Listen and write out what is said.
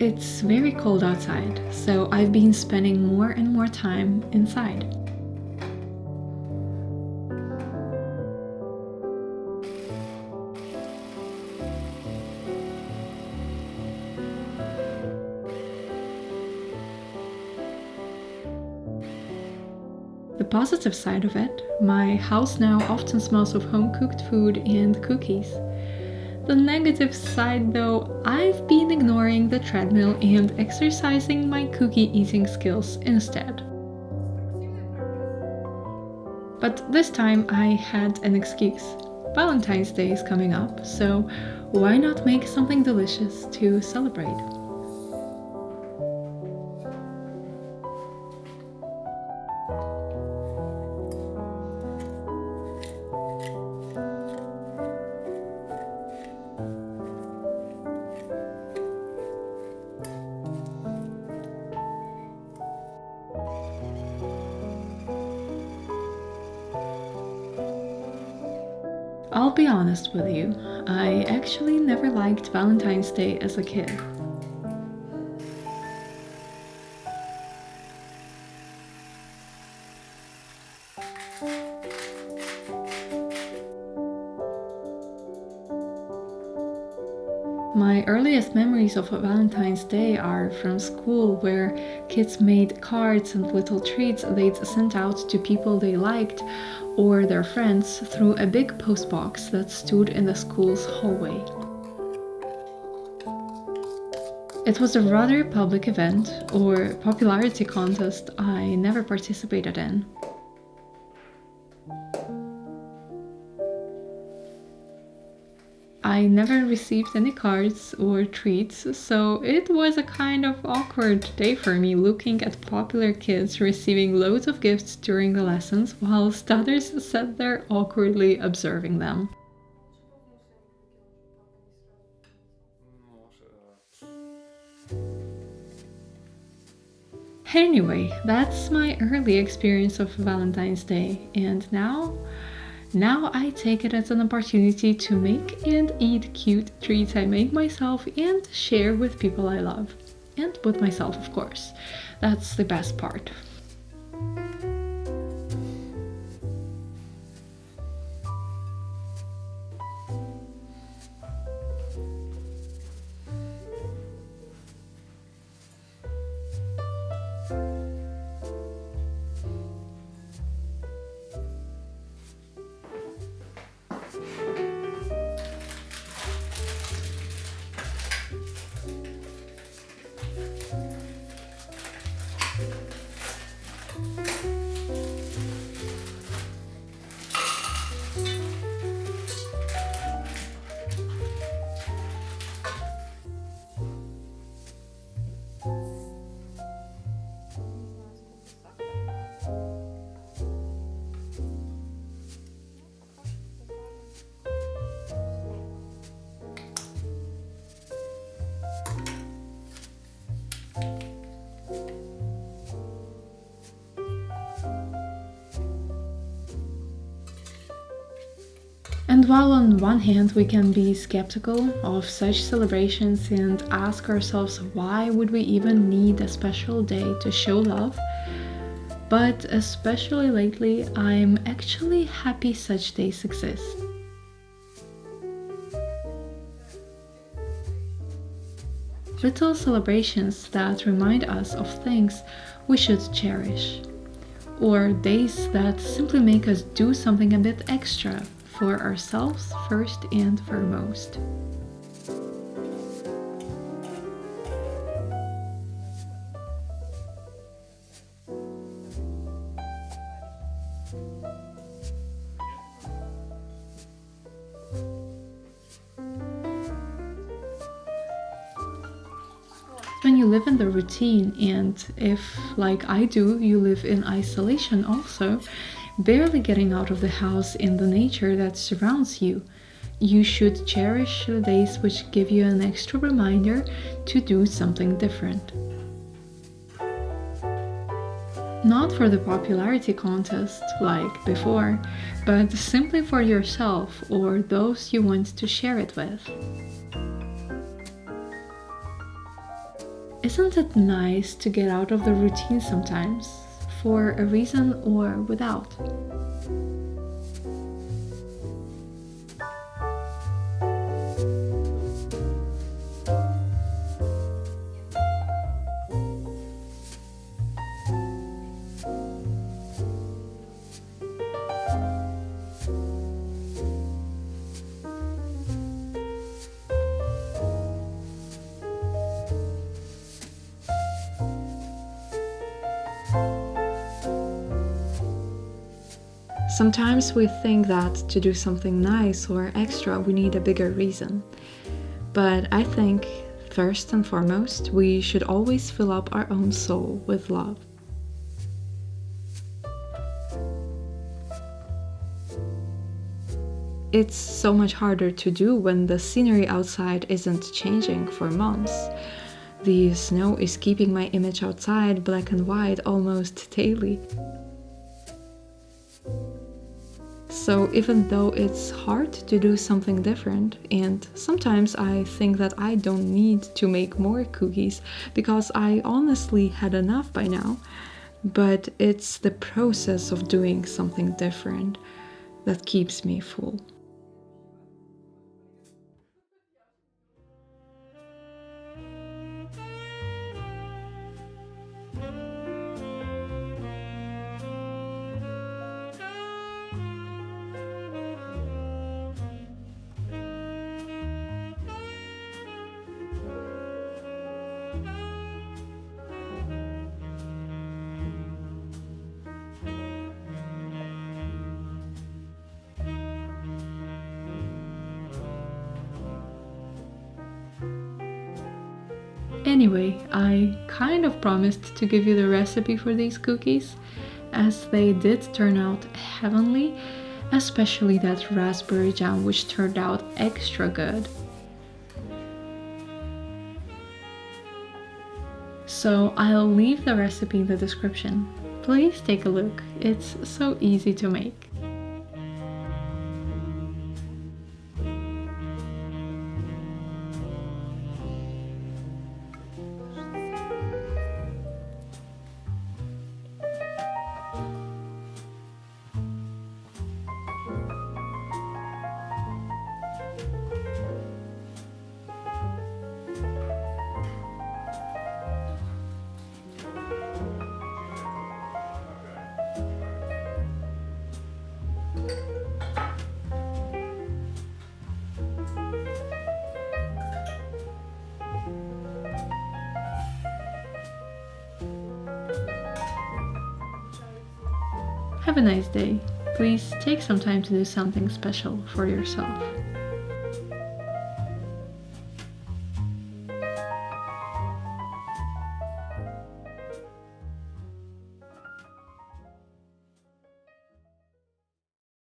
It's very cold outside, so I've been spending more and more time inside. The positive side of it, my house now often smells of home-cooked food and cookies. The negative side though, I've been ignoring the treadmill and exercising my cookie eating skills instead. But this time I had an excuse. Valentine's Day is coming up, so why not make something delicious to celebrate? I'll be honest with you, I actually never liked Valentine's Day as a kid. My earliest memories of Valentine's Day are from school, where kids made cards and little treats they'd sent out to people they liked or their friends through a big postbox that stood in the school's hallway. It was a rather public event or popularity contest I never participated in. I never received any cards or treats, so it was a kind of awkward day for me looking at popular kids receiving loads of gifts during the lessons whilst others sat there awkwardly observing them. Anyway, that's my early experience of Valentine's Day, and now I take it as an opportunity to make and eat cute treats I make myself and share with people I love. And with myself, of course. That's the best part. And while on one hand we can be skeptical of such celebrations and ask ourselves why would we even need a special day to show love, but especially lately I'm actually happy such days exist. Little celebrations that remind us of things we should cherish, or days that simply make us do something a bit extra for ourselves first and foremost. When you live in the routine, and if, like I do, you live in isolation also, barely getting out of the house in the nature that surrounds you, you should cherish the days which give you an extra reminder to do something different. Not for the popularity contest like before, but simply for yourself or those you want to share it with. Isn't it nice to get out of the routine sometimes, for a reason or without? Sometimes we think that to do something nice or extra, we need a bigger reason. But I think, first and foremost, we should always fill up our own soul with love. It's so much harder to do when the scenery outside isn't changing for months. The snow is keeping my image outside black and white almost daily. So even though it's hard to do something different, and sometimes I think that I don't need to make more cookies because I honestly had enough by now, but it's the process of doing something different that keeps me full. Anyway, I kind of promised to give you the recipe for these cookies, as they did turn out heavenly, especially that raspberry jam, which turned out extra good. So I'll leave the recipe in the description. Please take a look, it's so easy to make. Have a nice day. Please take some time to do something special for yourself.